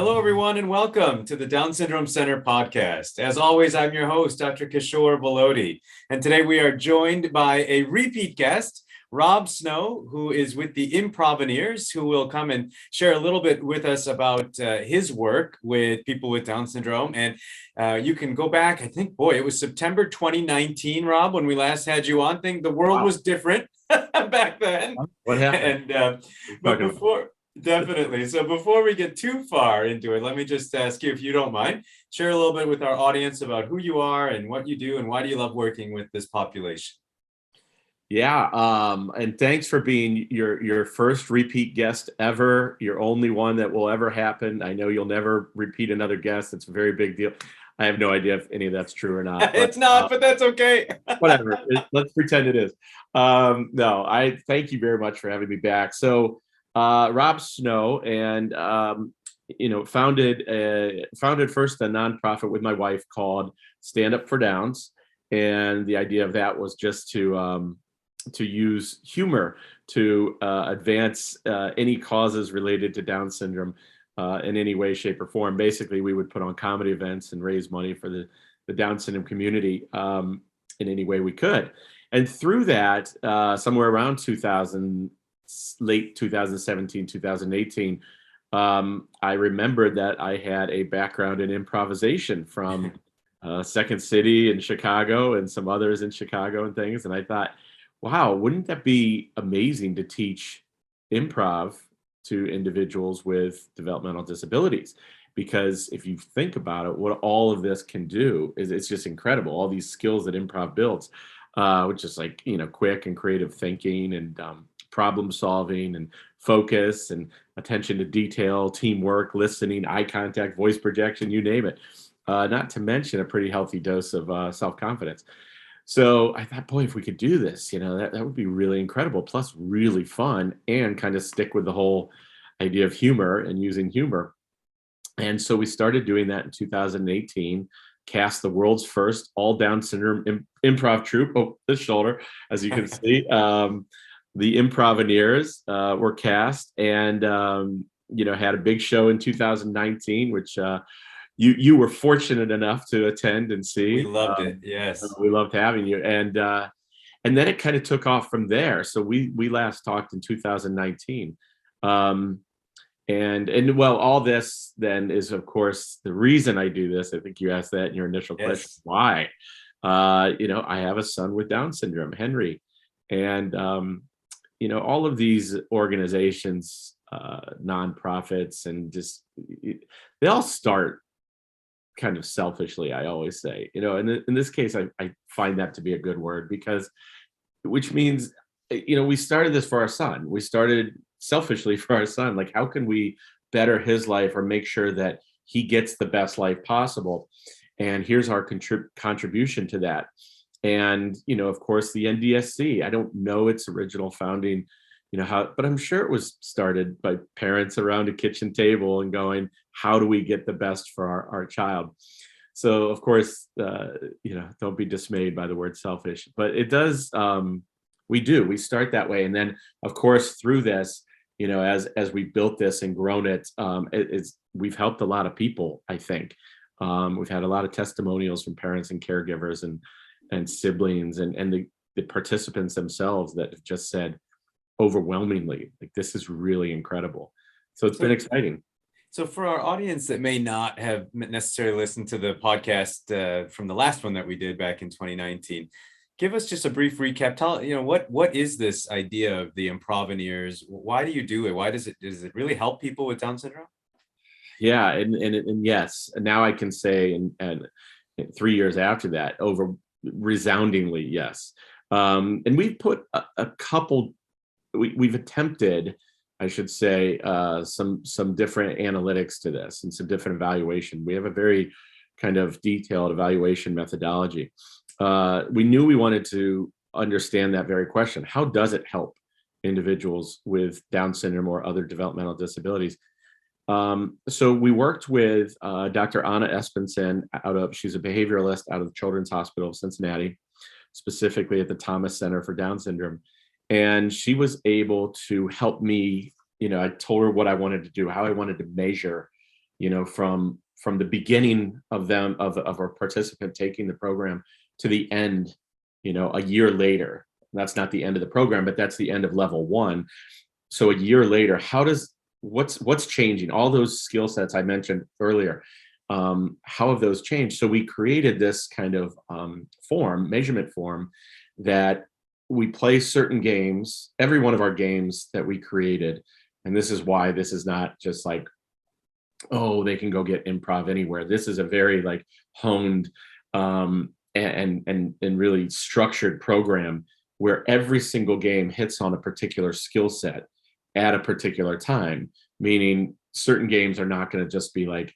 Hello, everyone, and welcome to the Down Syndrome Center podcast. As always, I'm your host, Dr. Kishore Balodi, and today we are joined by a repeat guest, Rob Snow, who is with the Improvaneers, who will come and share a little bit with us about his work with people with Down syndrome. And you can go back, I think, it was September 2019, Rob, when we last had you on. The world was different back then. What happened? And but before... Definitely. So before we get too far into it, let me just ask you, if you don't mind, share a little bit with our audience about who you are and what you do and why do you love working with this population? Yeah, and thanks for being your first repeat guest ever. Your only one that will ever happen. I know you'll never repeat another guest. It's a very big deal. I have no idea if any of that's true or not. It's not, but that's okay. Whatever. Let's pretend it is. No, I thank you very much for having me back. So, Rob Snow, and founded first a nonprofit with my wife called Stand Up for Downs, and the idea of that was just to use humor to advance any causes related to Down syndrome in any way, shape, or form. Basically, we would put on comedy events and raise money for the Down syndrome community in any way we could. And through that, somewhere around late 2017, 2018, I remembered that I had a background in improvisation from Second City in Chicago and some others in Chicago and things. And I thought, wow, wouldn't that be amazing to teach improv to individuals with developmental disabilities? Because if you think about it, what all of this can do is it's just incredible. All these skills that improv builds, which is like, quick and creative thinking and problem solving and focus and attention to detail, teamwork, listening, eye contact, voice projection, you name it. Not to mention a pretty healthy dose of self-confidence. So I thought, boy, if we could do this, that would be really incredible, plus really fun, and kind of stick with the whole idea of humor and using humor. And so we started doing that in 2018, cast the world's first all Down syndrome improv troupe. Oh, this shoulder, as you can see. The Improvaneers were cast, and had a big show in 2019, which you were fortunate enough to attend and see. We loved it. Yes, we loved having you, and then it kind of took off from there. So we last talked in 2019, and well, all this then is, of course, the reason I do this. I think you asked that in your initial question. Why? I have a son with Down syndrome, Henry, and all of these organizations, nonprofits, and just they all start kind of selfishly, I always say, and in this case, I find that to be a good word, which means, we started this for our son. We started selfishly for our son. Like, how can we better his life or make sure that he gets the best life possible? And here's our contribution to that. And, of course, the NDSC, I don't know its original founding, but I'm sure it was started by parents around a kitchen table and going, how do we get the best for our child? So, of course, don't be dismayed by the word selfish, but it does, we start that way. And then, of course, through this, as we built this and grown it, we've helped a lot of people, I think. We've had a lot of testimonials from parents and caregivers and siblings and the participants themselves that have just said overwhelmingly, like, this is really incredible. So it's been exciting. So for our audience that may not have necessarily listened to the podcast from the last one that we did back in 2019, give us just a brief recap. Tell, what is this idea of the Improvaneers? Why do you do it? Does it really help people with Down syndrome? Yeah, and yes, and now I can say, and 3 years after that, over resoundingly yes. And we've put a couple. We've attempted, I should say, some different analytics to this and some different evaluation. We have a very kind of detailed evaluation methodology. We knew we wanted to understand that very question. How does it help individuals with Down syndrome or other developmental disabilities? So we worked with Dr. Anna Espenson she's a behavioralist out of the Children's Hospital of Cincinnati, specifically at the Thomas Center for Down syndrome. And she was able to help me, I told her what I wanted to do, how I wanted to measure, from the beginning of our participant taking the program to the end, a year later. That's not the end of the program, but that's the end of level 1. So a year later, what's changing? All those skill sets I mentioned earlier, how have those changed? So we created this kind of measurement form that we play certain games, every one of our games that we created. And this is why this is not just like, oh, they can go get improv anywhere. This is a very like honed and really structured program where every single game hits on a particular skill set at a particular time, meaning certain games are not going to just be like,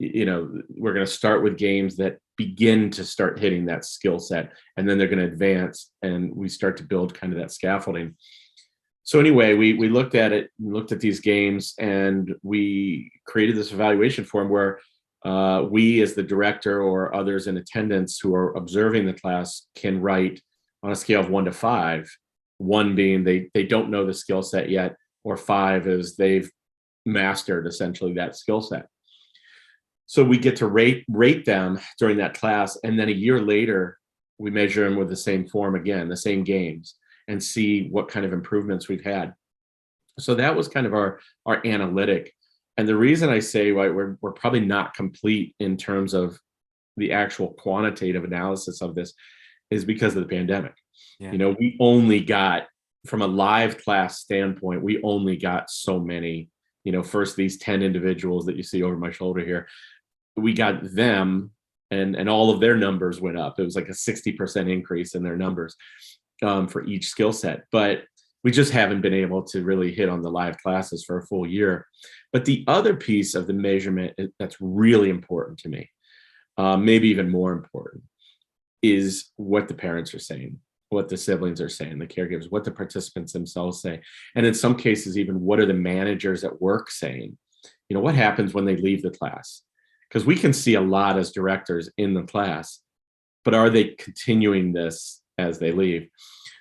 we're going to start with games that begin to start hitting that skill set, and then they're going to advance, and we start to build kind of that scaffolding. So anyway, we looked at it, looked at these games, and we created this evaluation form where we as the director or others in attendance who are observing the class can write on a scale of 1 to 5, 1 being they don't know the skill set yet, or 5 is they've mastered essentially that skill set. So we get to rate them during that class, and then a year later, we measure them with the same form again, the same games, and see what kind of improvements we've had. So that was kind of our analytic. And the reason I say why we're probably not complete in terms of the actual quantitative analysis of this is because of the pandemic. Yeah. We only got, from a live class standpoint, we only got so many, first these 10 individuals that you see over my shoulder here, we got them and all of their numbers went up. It was like a 60% increase in their numbers for each skill set. But we just haven't been able to really hit on the live classes for a full year. But the other piece of the measurement that's really important to me, maybe even more important, is what the parents are saying, what the siblings are saying, the caregivers, what the participants themselves say. And in some cases, even what are the managers at work saying? What happens when they leave the class? Because we can see a lot as directors in the class, but are they continuing this as they leave?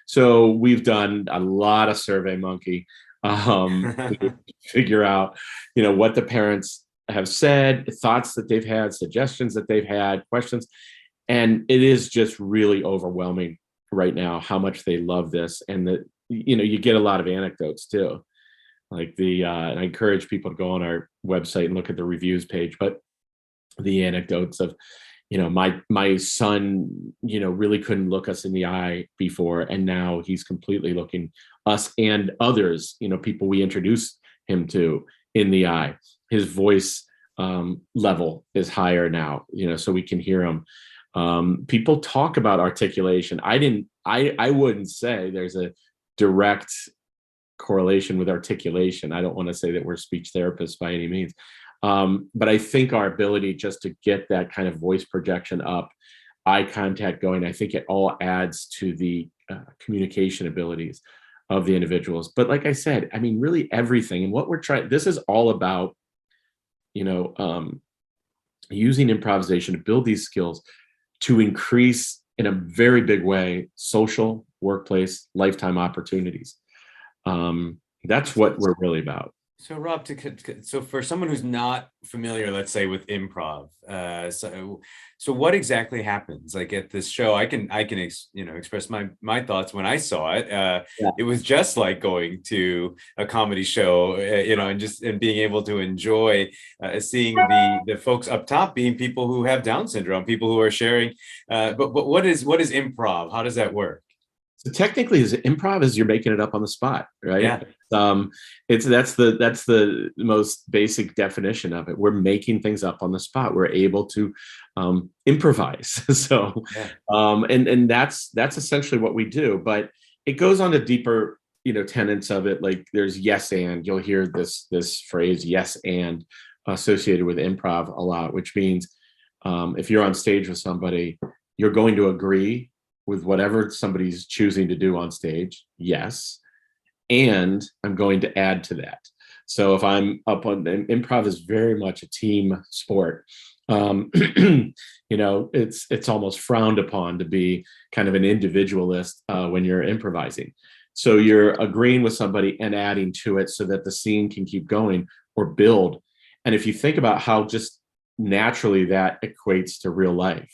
So we've done a lot of Survey Monkey to figure out, what the parents have said, thoughts that they've had, suggestions that they've had, questions. And it is just really overwhelming right now how much they love this. And that, you get a lot of anecdotes too. Like and I encourage people to go on our website and look at the reviews page, but the anecdotes of, my son, really couldn't look us in the eye before, and now he's completely looking us and others, people we introduced him to in the eye. His voice level is higher now, so we can hear him. People talk about articulation. I wouldn't say there's a direct correlation with articulation. I don't want to say that we're speech therapists by any means. But I think our ability just to get that kind of voice projection up, eye contact going, I think it all adds to the communication abilities of the individuals. But like I said, really everything. And what we're trying, this is all about, using improvisation to build these skills to increase in a very big way social, workplace, lifetime opportunities. That's what we're really about. So Rob, so for someone who's not familiar, let's say with improv, so what exactly happens? Like at this show, I can express my thoughts when I saw it. It was just like going to a comedy show, and being able to enjoy seeing the folks up top being people who have Down syndrome, people who are sharing. But what is improv? How does that work? So technically, improv is you're making it up on the spot, right? Yeah. That's the most basic definition of it. We're making things up on the spot. We're able to improvise. So, yeah. And that's essentially what we do. But it goes on to deeper, tenets of it. Like there's yes and. You'll hear this phrase yes and associated with improv a lot, which means if you're on stage with somebody, you're going to agree with whatever somebody's choosing to do on stage, yes, and I'm going to add to that. So if I'm up on, improv is very much a team sport. It's almost frowned upon to be kind of an individualist when you're improvising. So you're agreeing with somebody and adding to it so that the scene can keep going or build. And if you think about how just naturally that equates to real life,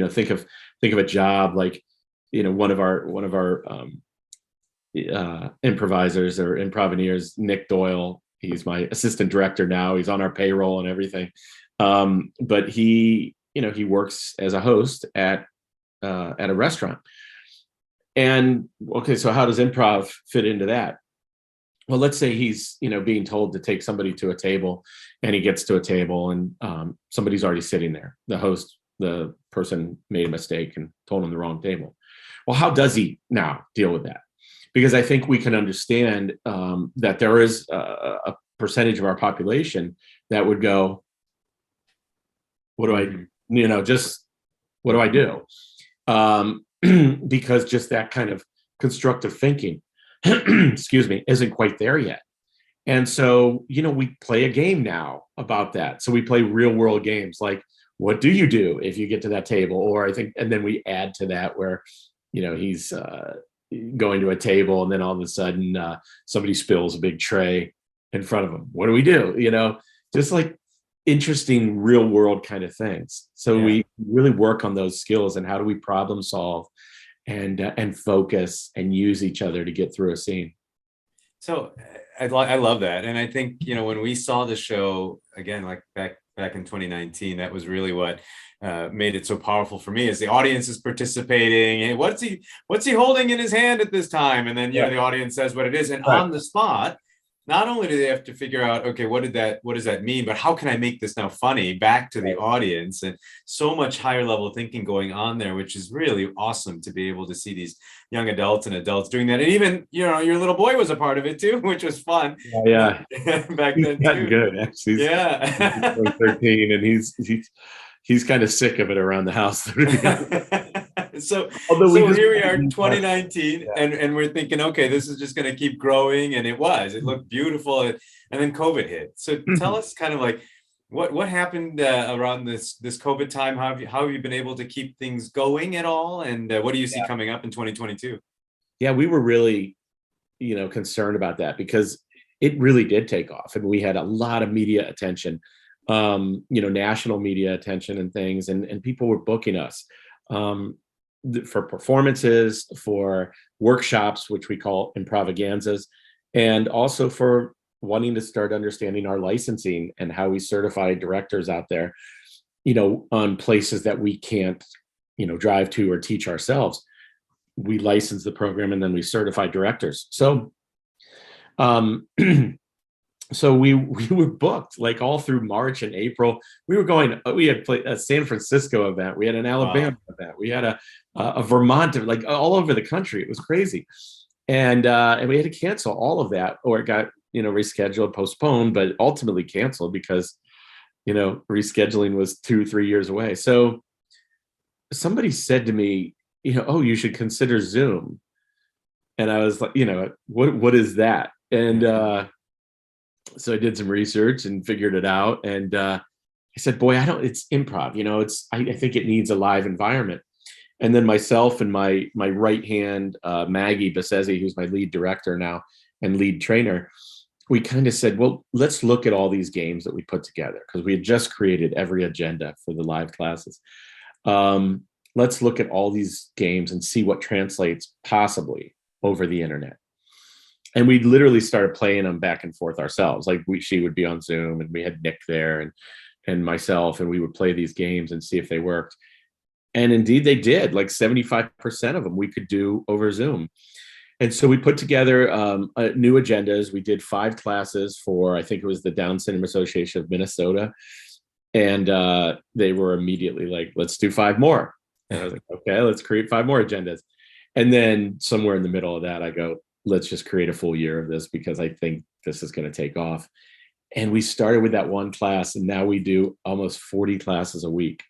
think of a job like, one of our improvisers or improveneers, Nick Doyle. He's my assistant director now. He's on our payroll and everything. But he works as a host at a restaurant. And okay, so how does improv fit into that? Well, let's say he's being told to take somebody to a table, and he gets to a table, and somebody's already sitting there. The person made a mistake and told him the wrong table. Well, how does he now deal with that? Because I think we can understand that there is a percentage of our population that would go, what do I, just what do I do? Because just that kind of constructive thinking, excuse me, isn't quite there yet. And so, we play a game now about that. So we play real world games like, what do you do if you get to that table? Or and then we add to that where, he's going to a table, and then all of a sudden somebody spills a big tray in front of him. What do we do? Just like interesting real world kind of things. So we really work on those skills and how do we problem solve and focus and use each other to get through a scene. So I love that. And I think, when we saw the show again, like back in 2019, that was really what made it so powerful for me, is the audience is participating. And what's he holding in his hand at this time? And then, the audience says what it is. And on the spot, not only do they have to figure out, okay, what does that mean? But how can I make this now funny back to the audience? And so much higher level thinking going on there, which is really awesome to be able to see these young adults and adults doing that. And even, your little boy was a part of it too, which was fun. Yeah. Back then too. Good, actually. He's 13, and he's kind of sick of it around the house. So here we are, 2019, and we're thinking, okay, this is just going to keep growing, and it looked beautiful, and then COVID hit. So tell us kind of like what happened around this COVID time. How have you been able to keep things going at all, and what do you see coming up in 2022? Yeah, we were really, concerned about that because it really did take off, and we had a lot of media attention, national media attention and things, and people were booking us for performances, for workshops, which we call improvanzas, and also for wanting to start understanding our licensing and how we certify directors out there, on places that we can't, drive to or teach ourselves. We license the program and then we certify directors. So, so we were booked like all through March and April. We had played a San Francisco event. We had an Alabama event. We had a Vermont, like all over the country. It was crazy. And we had to cancel all of that, or it got, rescheduled, postponed, but ultimately canceled because, rescheduling was 2-3 years away. So somebody said to me, oh, you should consider Zoom. And I was like, what is that? And, so I did some research and figured it out. And I said, boy, it's improv, I think it needs a live environment. And then myself and my right hand, Maggie Bassezi, who's my lead director now and lead trainer, we kind of said, well, let's look at all these games that we put together, because we had just created every agenda for the live classes. Let's look at all these games and see what translates possibly over the internet. And we literally started playing them back and forth ourselves. Like she would be on Zoom, and we had Nick there and myself, and we would play these games and see if they worked. And indeed they did. Like 75% of them we could do over Zoom. And so we put together new agendas. We did 5 classes for, I think it was the Down Syndrome Association of Minnesota. And they were immediately like, let's do 5 more. And I was like, okay, let's create 5 more agendas. And then somewhere in the middle of that, I go, let's just create a full year of this, because I think this is going to take off. And we started with that one class, and now we do almost 40 classes a week.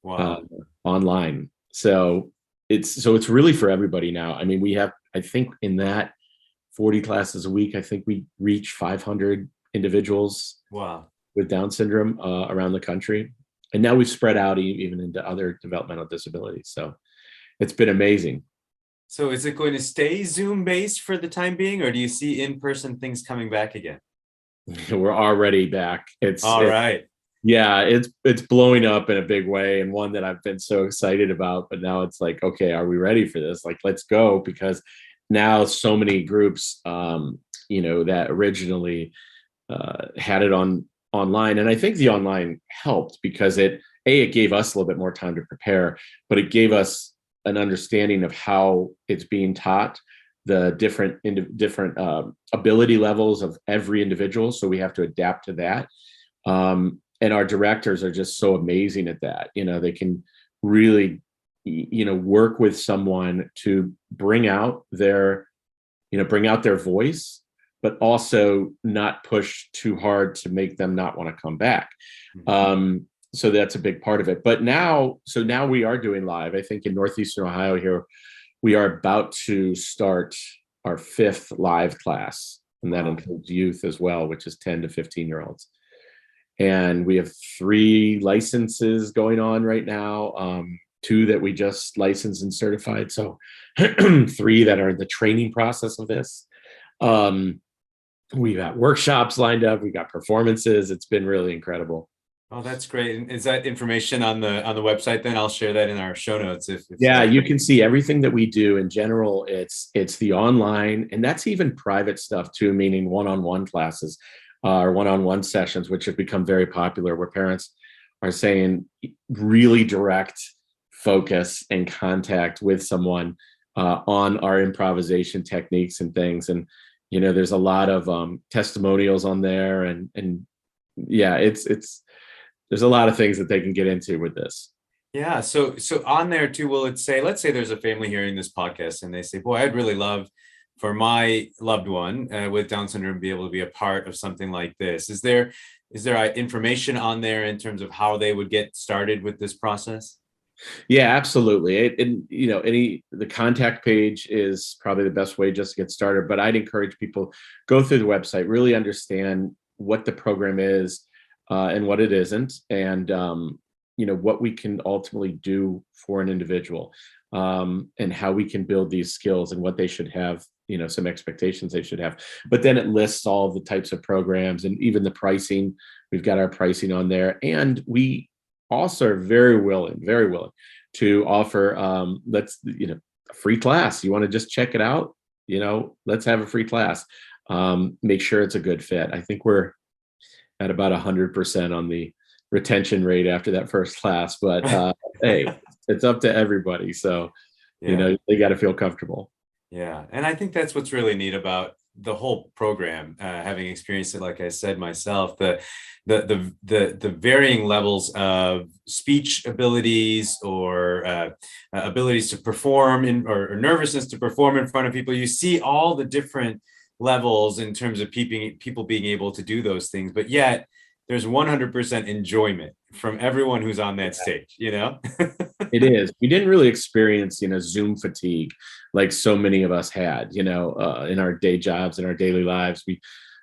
Wow. Online. So it's really for everybody now. I mean, we have, I think in that 40 classes a week, I think we reach 500 individuals. Wow. With Down syndrome around the country. And now we've spread out even into other developmental disabilities. So it's been amazing. So is it going to stay Zoom based for the time being, or do you see in-person things coming back again? We're already back. All right. Yeah, it's blowing up in a big way, and one that I've been so excited about. But now it's like, okay, are we ready for this? Like, let's go, because now so many groups, that originally had it online, and I think the online helped because it gave us a little bit more time to prepare, but it gave us an understanding of how it's being taught, the different ability levels of every individual. So we have to adapt to that. And our directors are just so amazing at that. They can really, work with someone to bring out their voice, but also not push too hard to make them not want to come back. So that's a big part of it. But now we are doing live. I think in Northeastern Ohio here, we are about to start our 5th live class, and that includes youth as well, which is 10 to 15-year-olds. And we have 3 licenses going on right now, 2 that we just licensed and certified. So 3 that are in the training process of this. We've got workshops lined up. We got performances. It's been really incredible. Oh, that's great. And is that information on the website then? I'll share that in our show notes. If Yeah, you can see everything that we do. In general, it's the online, and that's even private stuff too, meaning one-on-one classes or one-on-one sessions, which have become very popular, where parents are saying really direct focus and contact with someone on our improvisation techniques and things. And there's a lot of testimonials on there, and yeah, there's a lot of things that they can get into with this. Yeah. So on there too, will it say, let's say there's a family hearing this podcast and they say, boy, I'd really love for my loved one with Down syndrome to be able to be a part of something like this. Is there information on there in terms of how they would get started with this process? Yeah, absolutely. The contact page is probably the best way just to get started. But I'd encourage people, go through the website, really understand what the program is and what it isn't, and what we can ultimately do for an individual, and how we can build these skills and what they should have, some expectations they should have. But then it lists all the types of programs and even the pricing. We've got our pricing on there, and we also are very willing to offer a free class. You want to just check it out, let's have a free class. Make sure it's a good fit. I think we're at about 100% on the retention rate after that first class, but hey, it's up to everybody. So they got to feel comfortable. Yeah, and I think that's what's really neat about the whole program, having experienced it, like I said myself, the varying levels of speech abilities or abilities to perform or nervousness to perform in front of people. You see all the different levels in terms of people being able to do those things, but yet there's 100% enjoyment from everyone who's on that stage. It is. We didn't really experience, Zoom fatigue like so many of us had, in our day jobs, in our daily lives.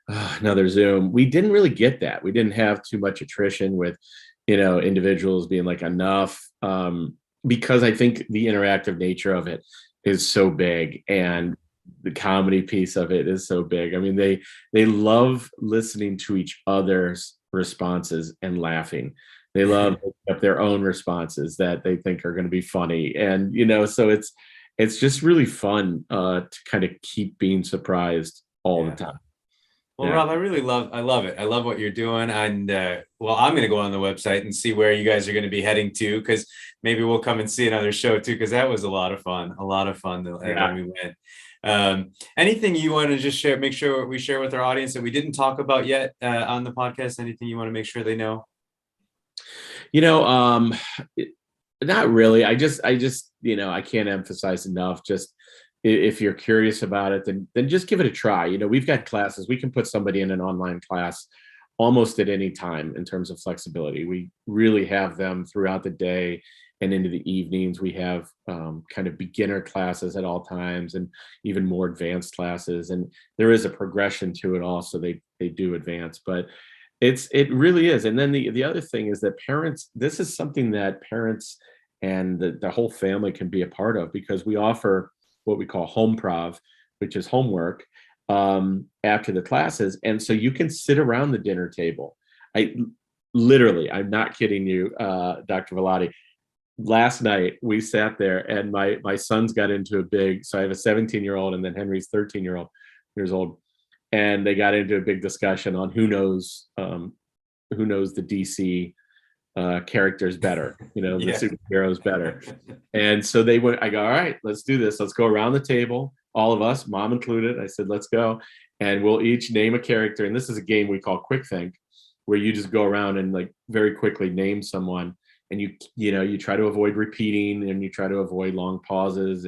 Another Zoom. We didn't really get that. We didn't have too much attrition with, individuals being like enough, because I think the interactive nature of it is so big, and the comedy piece of it is so big. I mean, they love listening to each other's responses and laughing. They love up their own responses that they think are going to be funny. And, so it's just really fun to kind of keep being surprised all the time. Well, Rob, I love it. I love what you're doing. And I'm going to go on the website and see where you guys are going to be heading to, because maybe we'll come and see another show too, because that was a lot of fun when we went. Anything you want to just share, make sure we share with our audience that we didn't talk about yet on the podcast? Anything you want to make sure they know? Not really. I just, I can't emphasize enough. Just if you're curious about it, then just give it a try. We've got classes. We can put somebody in an online class almost at any time in terms of flexibility. We really have them throughout the day and into the evenings. We have kind of beginner classes at all times, and even more advanced classes. And there is a progression to it also. They do advance, but it really is. And then the other thing is that parents, this is something that parents and the whole family can be a part of, because we offer what we call home prov, which is homework. after the classes. And so you can sit around the dinner table. I'm not kidding you, Dr. Velati. Last night we sat there and my sons got into so I have a 17-year-old and then Henry's 13 years old. And they got into a big discussion on who knows the DC characters better, the superheroes better. And so I go, all right, let's do this. Let's go around the table, all of us, mom included. I said, let's go. And we'll each name a character. And this is a game we call Quick Think, where you just go around and like very quickly name someone. And you try to avoid repeating and you try to avoid long pauses,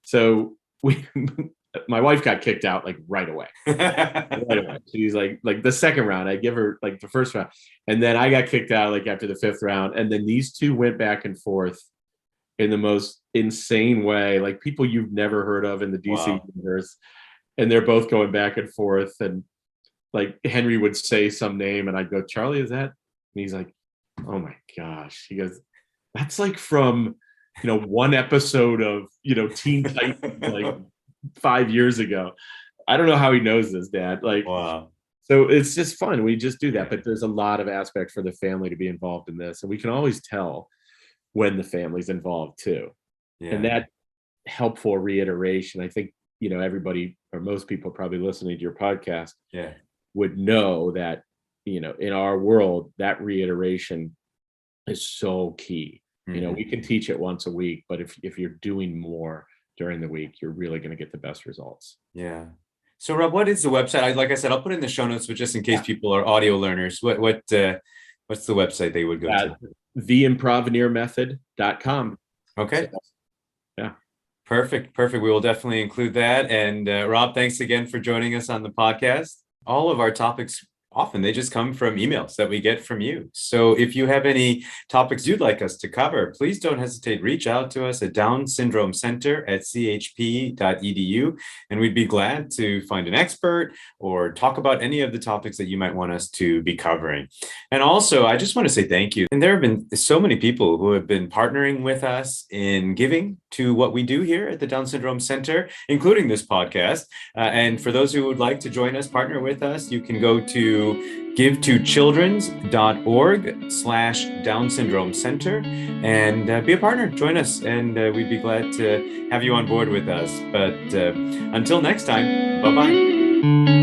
So my wife got kicked out like right away. She's like the second round, I give her like the first round. And then I got kicked out like after the fifth round. And then these two went back and forth in the most insane way, like people you've never heard of in the DC universe. And they're both going back and forth. And like Henry would say some name and I'd go, Charlie, is that? And he's like, oh my gosh. He goes, that's like from, one episode of, Teen Titans, like 5 years ago. I don't know how he knows this, Dad. Like, wow. So it's just fun. We just do that. But there's a lot of aspect for the family to be involved in this. And we can always tell when the family's involved too. Yeah. And that helpful reiteration, I think, everybody or most people probably listening to your podcast would know that, in our world, that reiteration is so key. Mm-hmm. We can teach it once a week, but if you're doing more during the week, you're really going to get the best results. Yeah. So Rob, what is the website? Like I said, I'll put it in the show notes, but just in case people are audio learners, what's the website they would go to? theimprovaneermethod.com. Okay. So, yeah. Perfect. We will definitely include that. And Rob, thanks again for joining us on the podcast. All of our topics, often they just come from emails that we get from you. So if you have any topics you'd like us to cover, please don't hesitate. Reach out to us at Down Syndrome Center at chp.edu. And we'd be glad to find an expert or talk about any of the topics that you might want us to be covering. And also, I just want to say thank you. And there have been so many people who have been partnering with us in giving to what we do here at the Down Syndrome Center, including this podcast. And for those who would like to join us, partner with us, you can go to givetochildrens.org/Down Syndrome Center and be a partner. Join us, and we'd be glad to have you on board with us. But until next time, bye-bye.